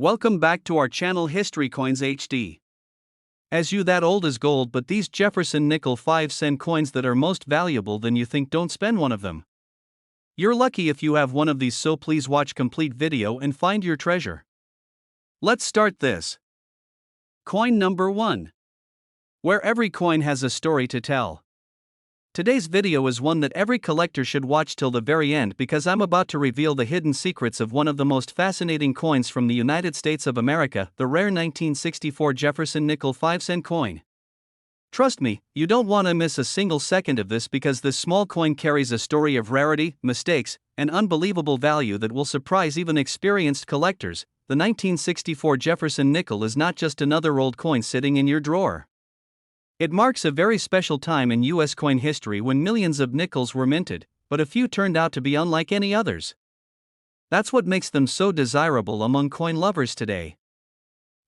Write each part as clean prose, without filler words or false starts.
Welcome back to our channel History Coins HD. As you that old as gold, but these Jefferson nickel 5-cent coins that are most valuable than you think, don't spend one of them. You're lucky if you have one of these, so please watch complete video and find your treasure. Let's start this. Coin number 1. Where every coin has a story to tell. Today's video is one that every collector should watch till the very end, because I'm about to reveal the hidden secrets of one of the most fascinating coins from the United States of America, the rare 1964 Jefferson nickel 5-cent coin. Trust me, you don't want to miss a single second of this, because this small coin carries a story of rarity, mistakes, and unbelievable value that will surprise even experienced collectors. The 1964 Jefferson nickel is not just another old coin sitting in your drawer. It marks a very special time in U.S. coin history when millions of nickels were minted, but a few turned out to be unlike any others. That's what makes them so desirable among coin lovers today.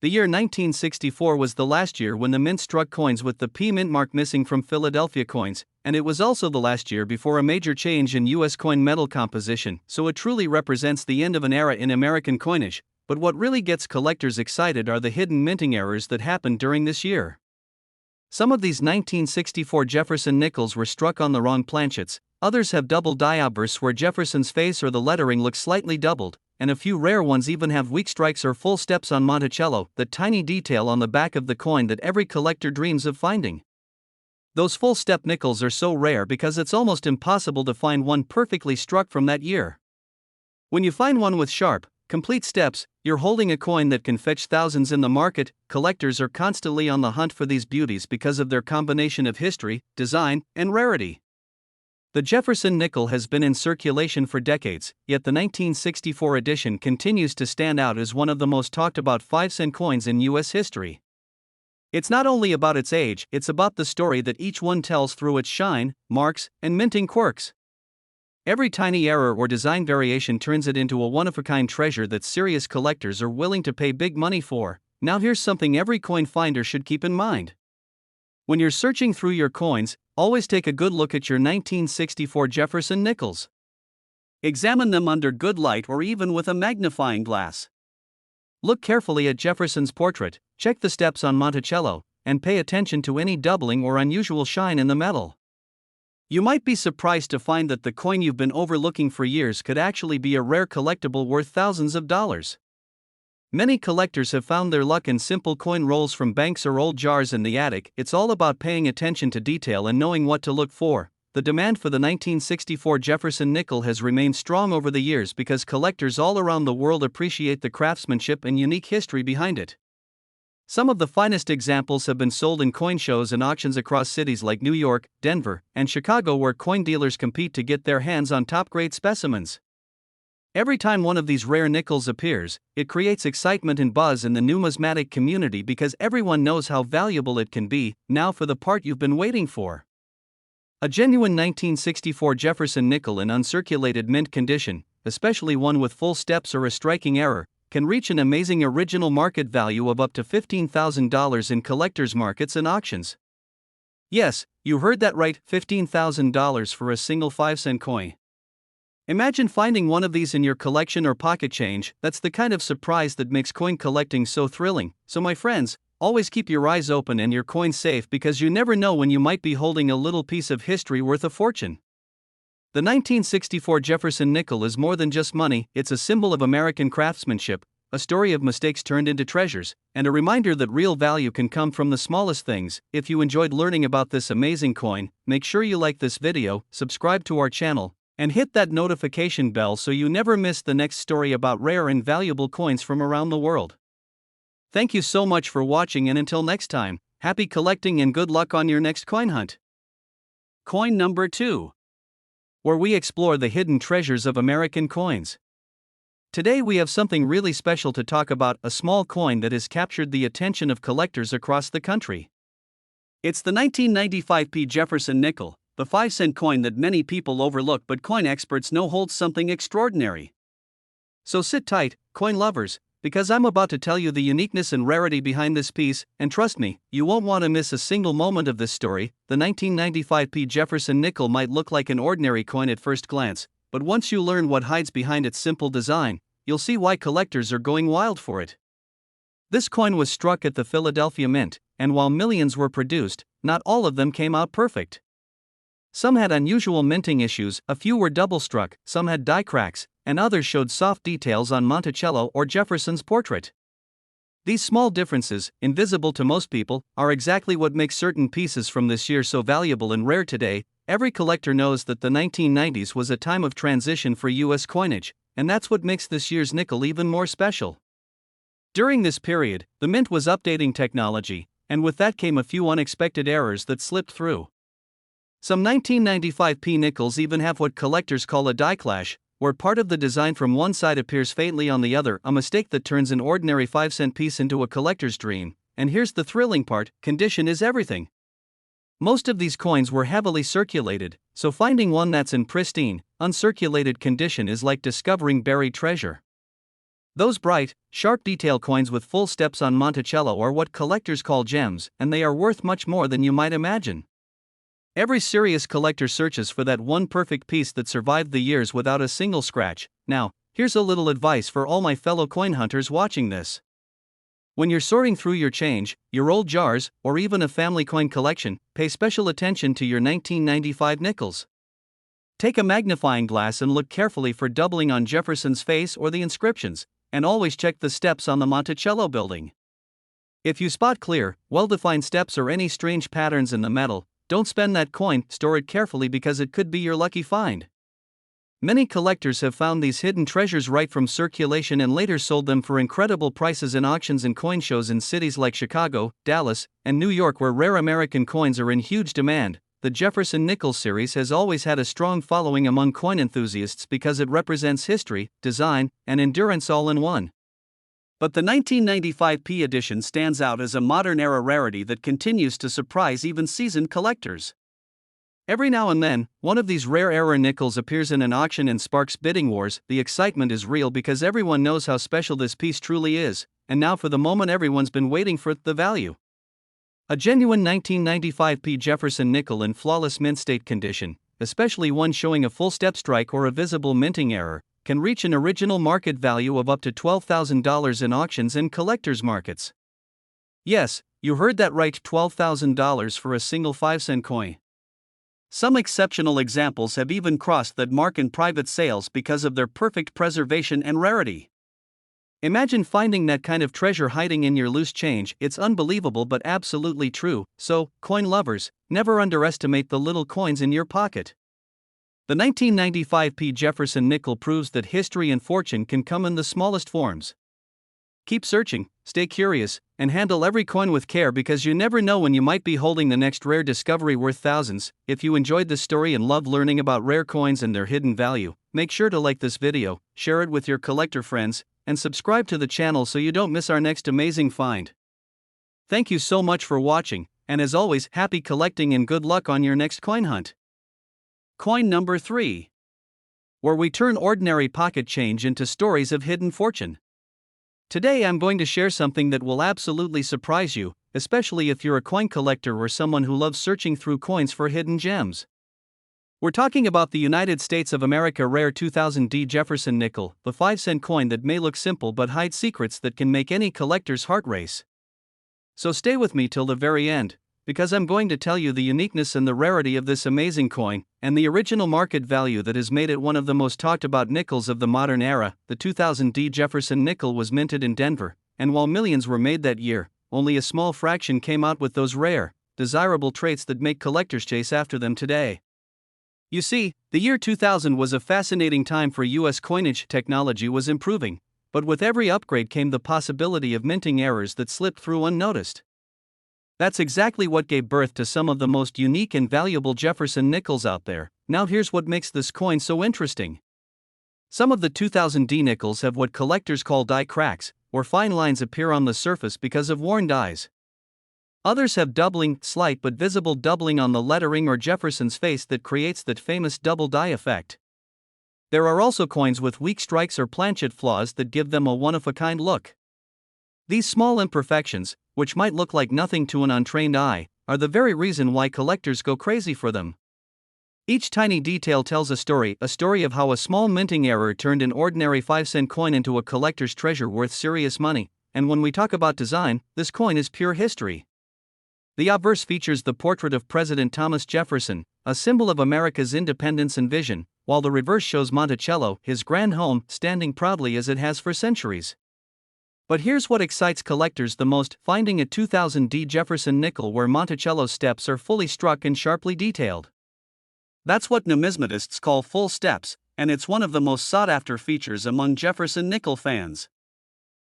The year 1964 was the last year when the mint struck coins with the P mint mark missing from Philadelphia coins, and it was also the last year before a major change in U.S. coin metal composition, so it truly represents the end of an era in American coinage. But what really gets collectors excited are the hidden minting errors that happened during this year. Some of these 1964 Jefferson nickels were struck on the wrong planchets, others have double die outbursts where Jefferson's face or the lettering looks slightly doubled, and a few rare ones even have weak strikes or full steps on Monticello, that tiny detail on the back of the coin that every collector dreams of finding. Those full step nickels are so rare because it's almost impossible to find one perfectly struck from that year. When you find one with sharp, complete steps, you're holding a coin that can fetch thousands in the market. Collectors are constantly on the hunt for these beauties because of their combination of history, design, and rarity. The Jefferson nickel has been in circulation for decades, yet the 1964 edition continues to stand out as one of the most talked about 5-cent coins in U.S. history. It's not only about its age, it's about the story that each one tells through its shine, marks, and minting quirks. Every tiny error or design variation turns it into a one-of-a-kind treasure that serious collectors are willing to pay big money for. Now here's something every coin finder should keep in mind. When you're searching through your coins, always take a good look at your 1964 Jefferson nickels. Examine them under good light or even with a magnifying glass. Look carefully at Jefferson's portrait, check the steps on Monticello, and pay attention to any doubling or unusual shine in the metal. You might be surprised to find that the coin you've been overlooking for years could actually be a rare collectible worth thousands of dollars. Many collectors have found their luck in simple coin rolls from banks or old jars in the attic. It's all about paying attention to detail and knowing what to look for. The demand for the 1964 Jefferson nickel has remained strong over the years because collectors all around the world appreciate the craftsmanship and unique history behind it. Some of the finest examples have been sold in coin shows and auctions across cities like New York, Denver, and Chicago, where coin dealers compete to get their hands on top-grade specimens. Every time one of these rare nickels appears, it creates excitement and buzz in the numismatic community because everyone knows how valuable it can be. Now for the part you've been waiting for. A genuine 1964 Jefferson nickel in uncirculated mint condition, especially one with full steps or a striking error, can reach an amazing original market value of up to $15,000 in collectors' markets and auctions. Yes, you heard that right, $15,000 for a single 5-cent coin. Imagine finding one of these in your collection or pocket change. That's the kind of surprise that makes coin collecting so thrilling. So my friends, always keep your eyes open and your coins safe, because you never know when you might be holding a little piece of history worth a fortune. The 1964 Jefferson nickel is more than just money. It's a symbol of American craftsmanship, a story of mistakes turned into treasures, and a reminder that real value can come from the smallest things. If you enjoyed learning about this amazing coin, make sure you like this video, subscribe to our channel, and hit that notification bell so you never miss the next story about rare and valuable coins from around the world. Thank you so much for watching, and until next time, happy collecting and good luck on your next coin hunt. Coin number 2. Where we explore the hidden treasures of American coins. Today we have something really special to talk about, a small coin that has captured the attention of collectors across the country. It's the 1995 P. Jefferson nickel, the 5-cent coin that many people overlook but coin experts know holds something extraordinary. So sit tight, coin lovers, because I'm about to tell you the uniqueness and rarity behind this piece, and trust me, you won't want to miss a single moment of this story. The 1995 P. Jefferson nickel might look like an ordinary coin at first glance, but once you learn what hides behind its simple design, you'll see why collectors are going wild for it. This coin was struck at the Philadelphia Mint, and while millions were produced, not all of them came out perfect. Some had unusual minting issues, a few were double struck, some had die cracks, and others showed soft details on Monticello or Jefferson's portrait. These small differences, invisible to most people, are exactly what makes certain pieces from this year so valuable and rare today. Every collector knows that the 1990s was a time of transition for U.S. coinage, and that's what makes this year's nickel even more special. During this period, the mint was updating technology, and with that came a few unexpected errors that slipped through. Some 1995p nickels even have what collectors call a die clash, where part of the design from one side appears faintly on the other, a mistake that turns an ordinary 5-cent piece into a collector's dream. And here's the thrilling part: condition is everything. Most of these coins were heavily circulated, so finding one that's in pristine, uncirculated condition is like discovering buried treasure. Those bright, sharp detail coins with full steps on Monticello are what collectors call gems, and they are worth much more than you might imagine. Every serious collector searches for that one perfect piece that survived the years without a single scratch. Now, here's a little advice for all my fellow coin hunters watching this. When you're sorting through your change, your old jars, or even a family coin collection, pay special attention to your 1995 nickels. Take a magnifying glass and look carefully for doubling on Jefferson's face or the inscriptions, and always check the steps on the Monticello building. If you spot clear, well-defined steps or any strange patterns in the metal, don't spend that coin, store it carefully because it could be your lucky find. Many collectors have found these hidden treasures right from circulation and later sold them for incredible prices in auctions and coin shows in cities like Chicago, Dallas, and New York, where rare American coins are in huge demand. The Jefferson Nickel series has always had a strong following among coin enthusiasts because it represents history, design, and endurance all in one. But the 1995p edition stands out as a modern-era rarity that continues to surprise even seasoned collectors. Every now and then, one of these rare-era nickels appears in an auction and sparks bidding wars. The excitement is real because everyone knows how special this piece truly is, and now for the moment everyone's been waiting for: the value. A genuine 1995p Jefferson nickel in flawless mint state condition, especially one showing a full step strike or a visible minting error, can reach an original market value of up to $12,000 in auctions and collectors' markets. Yes, you heard that right, $12,000 for a single 5-cent coin. Some exceptional examples have even crossed that mark in private sales because of their perfect preservation and rarity. Imagine finding that kind of treasure hiding in your loose change. It's unbelievable but absolutely true. So, coin lovers, never underestimate the little coins in your pocket. The 1995p Jefferson nickel proves that history and fortune can come in the smallest forms. Keep searching, stay curious, and handle every coin with care because you never know when you might be holding the next rare discovery worth thousands. If you enjoyed this story and love learning about rare coins and their hidden value, make sure to like this video, share it with your collector friends, and subscribe to the channel so you don't miss our next amazing find. Thank you so much for watching, and as always, happy collecting and good luck on your next coin hunt. Coin number 3. Where we turn ordinary pocket change into stories of hidden fortune. Today I'm going to share something that will absolutely surprise you, especially if you're a coin collector or someone who loves searching through coins for hidden gems. We're talking about the United States of America rare 2000D Jefferson nickel, the 5-cent coin that may look simple but hides secrets that can make any collector's heart race. So stay with me till the very end, because I'm going to tell you the uniqueness and the rarity of this amazing coin, and the original market value that has made it one of the most talked about nickels of the modern era. The 2000D Jefferson nickel was minted in Denver, and while millions were made that year, only a small fraction came out with those rare, desirable traits that make collectors chase after them today. You see, the year 2000 was a fascinating time for U.S. coinage. Technology was improving, but with every upgrade came the possibility of minting errors that slipped through unnoticed. That's exactly what gave birth to some of the most unique and valuable Jefferson nickels out there. Now here's what makes this coin so interesting. Some of the 2000D nickels have what collectors call die cracks, where fine lines appear on the surface because of worn dies. Others have doubling, slight but visible doubling on the lettering or Jefferson's face that creates that famous double die effect. There are also coins with weak strikes or planchet flaws that give them a one-of-a-kind look. These small imperfections, which might look like nothing to an untrained eye, are the very reason why collectors go crazy for them. Each tiny detail tells a story of how a small minting error turned an ordinary 5-cent coin into a collector's treasure worth serious money. And when we talk about design, this coin is pure history. The obverse features the portrait of President Thomas Jefferson, a symbol of America's independence and vision, while the reverse shows Monticello, his grand home, standing proudly as it has for centuries. But here's what excites collectors the most: finding a 2000 D Jefferson nickel where Monticello's steps are fully struck and sharply detailed. That's what numismatists call full steps, and it's one of the most sought-after features among Jefferson nickel fans.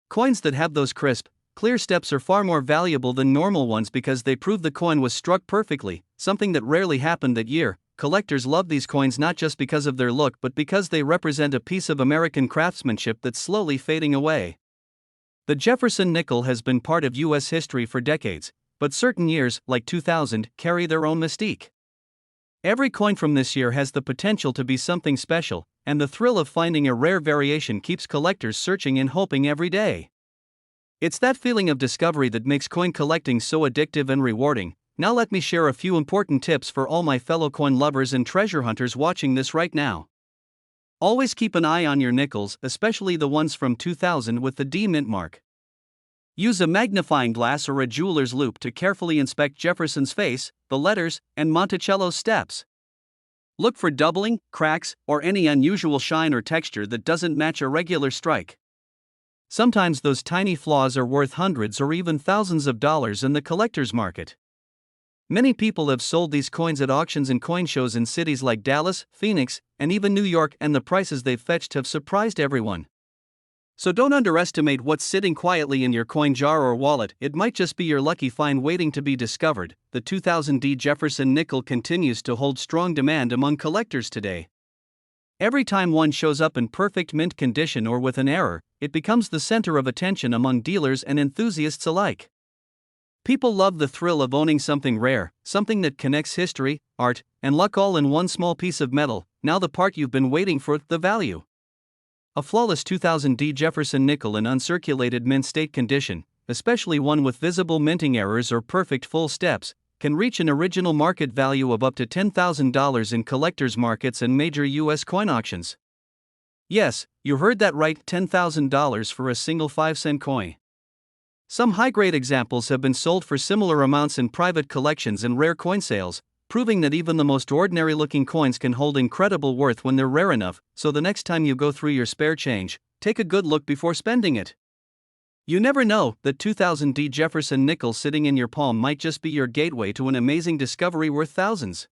Coins that have those crisp, clear steps are far more valuable than normal ones because they prove the coin was struck perfectly, something that rarely happened that year. Collectors love these coins not just because of their look but because they represent a piece of American craftsmanship that's slowly fading away. The Jefferson nickel has been part of U.S. history for decades, but certain years, like 2000, carry their own mystique. Every coin from this year has the potential to be something special, and the thrill of finding a rare variation keeps collectors searching and hoping every day. It's that feeling of discovery that makes coin collecting so addictive and rewarding. Now let me share a few important tips for all my fellow coin lovers and treasure hunters watching this right now. Always keep an eye on your nickels, especially the ones from 2000 with the D mint mark. Use a magnifying glass or a jeweler's loupe to carefully inspect Jefferson's face, the letters, and Monticello's steps. Look for doubling, cracks, or any unusual shine or texture that doesn't match a regular strike. Sometimes those tiny flaws are worth hundreds or even thousands of dollars in the collector's market. Many people have sold these coins at auctions and coin shows in cities like Dallas, Phoenix, and even New York, and the prices they've fetched have surprised everyone. So don't underestimate what's sitting quietly in your coin jar or wallet. It might just be your lucky find waiting to be discovered. The 2000 D Jefferson nickel continues to hold strong demand among collectors today. Every time one shows up in perfect mint condition or with an error, it becomes the center of attention among dealers and enthusiasts alike. People love the thrill of owning something rare, something that connects history, art, and luck all in one small piece of metal. Now the part you've been waiting for: the value. A flawless 2000 D Jefferson nickel in uncirculated mint state condition, especially one with visible minting errors or perfect full steps, can reach an original market value of up to $10,000 in collectors' markets and major U.S. coin auctions. Yes, you heard that right, $10,000 for a single 5-cent coin. Some high-grade examples have been sold for similar amounts in private collections and rare coin sales, proving that even the most ordinary-looking coins can hold incredible worth when they're rare enough. So the next time you go through your spare change, take a good look before spending it. You never know, that 2000 D Jefferson nickel sitting in your palm might just be your gateway to an amazing discovery worth thousands.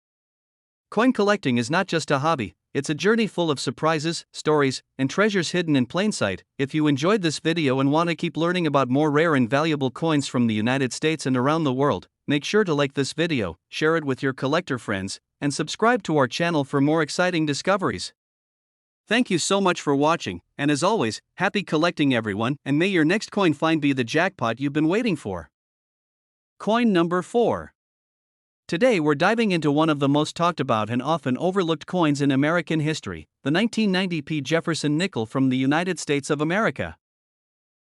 Coin collecting is not just a hobby, it's a journey full of surprises, stories, and treasures hidden in plain sight. If you enjoyed this video and want to keep learning about more rare and valuable coins from the United States and around the world, make sure to like this video, share it with your collector friends, and subscribe to our channel for more exciting discoveries. Thank you so much for watching, and as always, happy collecting everyone, and may your next coin find be the jackpot you've been waiting for. Coin number 4. Today we're diving into one of the most talked about and often overlooked coins in American history, the 1990 P Jefferson nickel from the United States of America.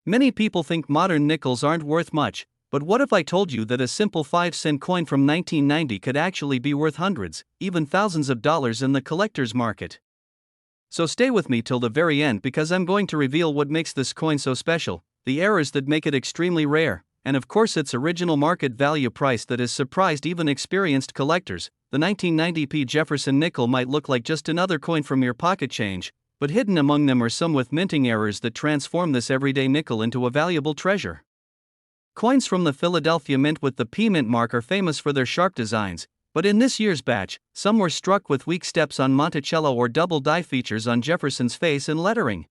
Many people think modern nickels aren't worth much, but what if I told you that a simple 5-cent coin from 1990 could actually be worth hundreds, even thousands of dollars in the collector's market? So stay with me till the very end because I'm going to reveal what makes this coin so special, the errors that make it extremely rare, and of course its original market value price that has surprised even experienced collectors. The 1990 P Jefferson nickel might look like just another coin from your pocket change, but hidden among them are some with minting errors that transform this everyday nickel into a valuable treasure. Coins from the Philadelphia Mint with the P mint mark are famous for their sharp designs, but in this year's batch, some were struck with weak steps on Monticello or double die features on Jefferson's face and lettering.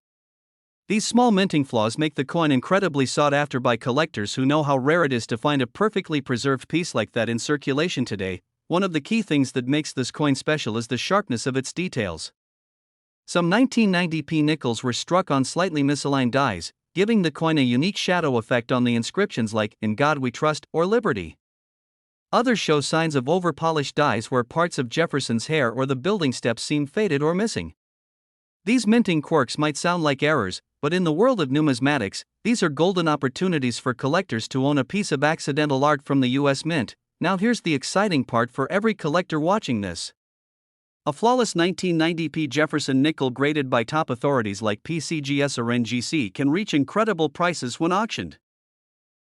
These small minting flaws make the coin incredibly sought after by collectors who know how rare it is to find a perfectly preserved piece like that in circulation today. One of the key things that makes this coin special is the sharpness of its details. Some 1990 P nickels were struck on slightly misaligned dies, giving the coin a unique shadow effect on the inscriptions like "In God We Trust" or "Liberty." Others show signs of over-polished dies where parts of Jefferson's hair or the building steps seem faded or missing. These minting quirks might sound like errors, but in the world of numismatics, these are golden opportunities for collectors to own a piece of accidental art from the US Mint. Now here's the exciting part for every collector watching this. A flawless 1990p Jefferson nickel graded by top authorities like PCGS or NGC can reach incredible prices when auctioned.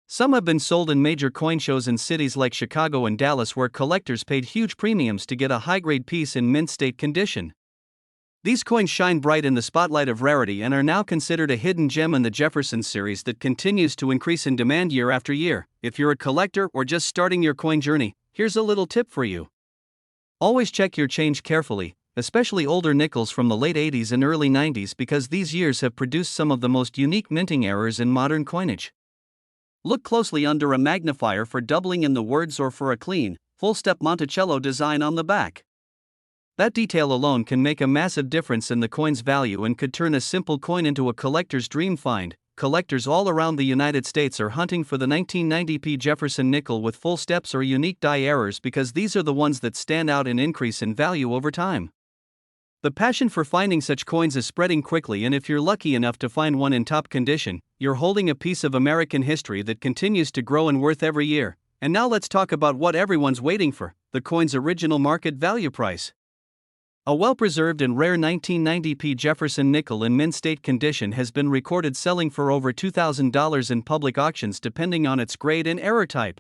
Some have been sold in major coin shows in cities like Chicago and Dallas where collectors paid huge premiums to get a high-grade piece in mint state condition. These coins shine bright in the spotlight of rarity and are now considered a hidden gem in the Jefferson series that continues to increase in demand year after year. If you're a collector or just starting your coin journey, here's a little tip for you. Always check your change carefully, especially older nickels from the late 80s and early 90s because these years have produced some of the most unique minting errors in modern coinage. Look closely under a magnifier for doubling in the words or for a clean, full-step Monticello design on the back. That detail alone can make a massive difference in the coin's value and could turn a simple coin into a collector's dream find. Collectors all around the United States are hunting for the 1990p Jefferson nickel with full steps or unique die errors because these are the ones that stand out and increase in value over time. The passion for finding such coins is spreading quickly, and if you're lucky enough to find one in top condition, you're holding a piece of American history that continues to grow in worth every year. And now let's talk about what everyone's waiting for: the coin's original market value price. A well-preserved and rare 1990p Jefferson nickel in mint state condition has been recorded selling for over $2,000 in public auctions depending on its grade and error type.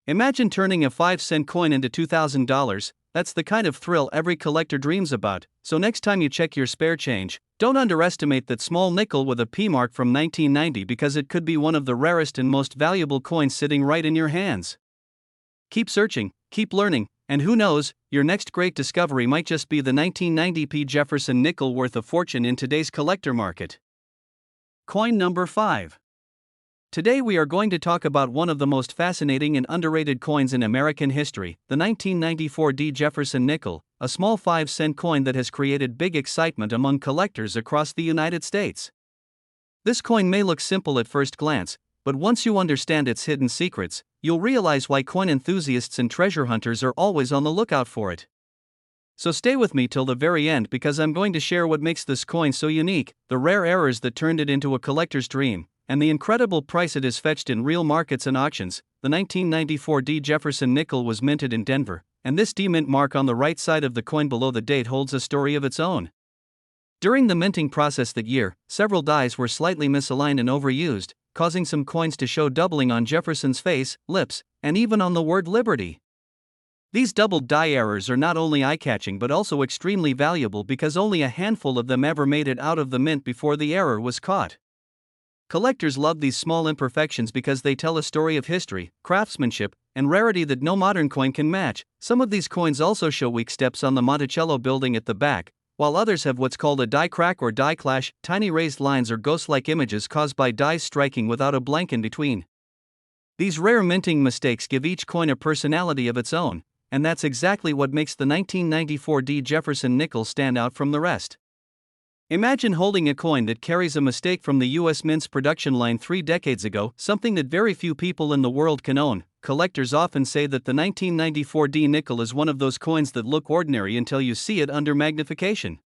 Imagine turning a 5-cent coin into $2,000, that's the kind of thrill every collector dreams about, so next time you check your spare change, don't underestimate that small nickel with a P mark from 1990 because it could be one of the rarest and most valuable coins sitting right in your hands. Keep searching, keep learning, and who knows, your next great discovery might just be the 1990p Jefferson nickel worth a fortune in today's collector market. Coin number 5. Today we are going to talk about one of the most fascinating and underrated coins in American history, the 1994 D Jefferson nickel, a small 5-cent coin that has created big excitement among collectors across the United States. This coin may look simple at first glance, but once you understand its hidden secrets, you'll realize why coin enthusiasts and treasure hunters are always on the lookout for it. So stay with me till the very end because I'm going to share what makes this coin so unique, the rare errors that turned it into a collector's dream, and the incredible price it has fetched in real markets and auctions. The 1994 D Jefferson nickel was minted in Denver, and this D mint mark on the right side of the coin below the date holds a story of its own. During the minting process that year, several dies were slightly misaligned and overused, causing some coins to show doubling on Jefferson's face, lips, and even on the word Liberty. These doubled die errors are not only eye-catching but also extremely valuable because only a handful of them ever made it out of the mint before the error was caught. Collectors love these small imperfections because they tell a story of history, craftsmanship, and rarity that no modern coin can match. Some of these coins also show weak steps on the Monticello building at the back, while others have what's called a die crack or die clash, tiny raised lines or ghost-like images caused by dies striking without a blank in between. These rare minting mistakes give each coin a personality of its own, and that's exactly what makes the 1994 D Jefferson nickel stand out from the rest. Imagine holding a coin that carries a mistake from the U.S. Mint's production line 3 decades ago, something that very few people in the world can own. Collectors often say that the 1994 D nickel is one of those coins that look ordinary until you see it under magnification.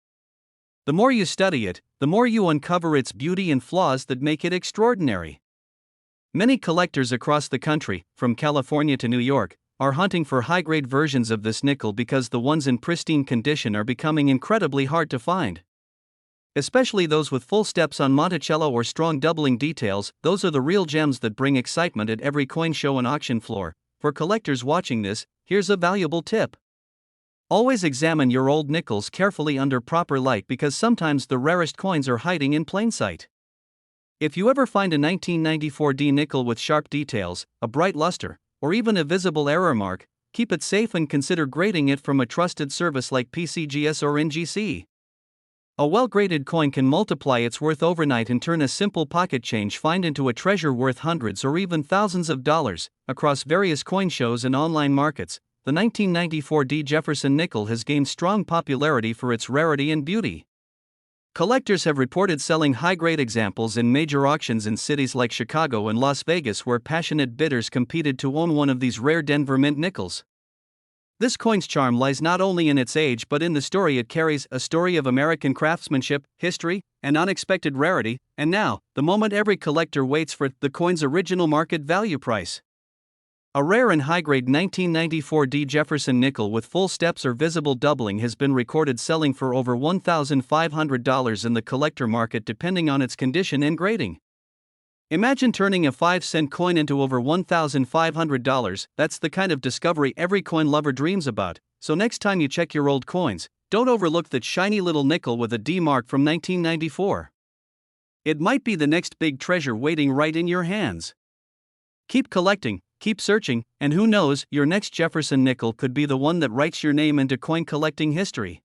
The more you study it, the more you uncover its beauty and flaws that make it extraordinary. Many collectors across the country, from California to New York, are hunting for high-grade versions of this nickel because the ones in pristine condition are becoming incredibly hard to find. Especially those with full steps on Monticello or strong doubling details, those are the real gems that bring excitement at every coin show and auction floor. For collectors watching this, here's a valuable tip. Always examine your old nickels carefully under proper light because sometimes the rarest coins are hiding in plain sight. If you ever find a 1994 D nickel with sharp details, a bright luster, or even a visible error mark, keep it safe and consider grading it from a trusted service like PCGS or NGC. A well-graded coin can multiply its worth overnight and turn a simple pocket change find into a treasure worth hundreds or even thousands of dollars. Across various coin shows and online markets, the 1994 D Jefferson nickel has gained strong popularity for its rarity and beauty. Collectors have reported selling high-grade examples in major auctions in cities like Chicago and Las Vegas where passionate bidders competed to own one of these rare Denver mint nickels. This coin's charm lies not only in its age but in the story it carries, a story of American craftsmanship, history, and unexpected rarity. And now, the moment every collector waits for, the coin's original market value price. A rare and high-grade 1994 D Jefferson nickel with full steps or visible doubling has been recorded selling for over $1,500 in the collector market depending on its condition and grading. Imagine turning a 5-cent coin into over $1,500, that's the kind of discovery every coin lover dreams about, so next time you check your old coins, don't overlook that shiny little nickel with a D mark from 1994. It might be the next big treasure waiting right in your hands. Keep collecting, keep searching, and who knows, your next Jefferson nickel could be the one that writes your name into coin collecting history.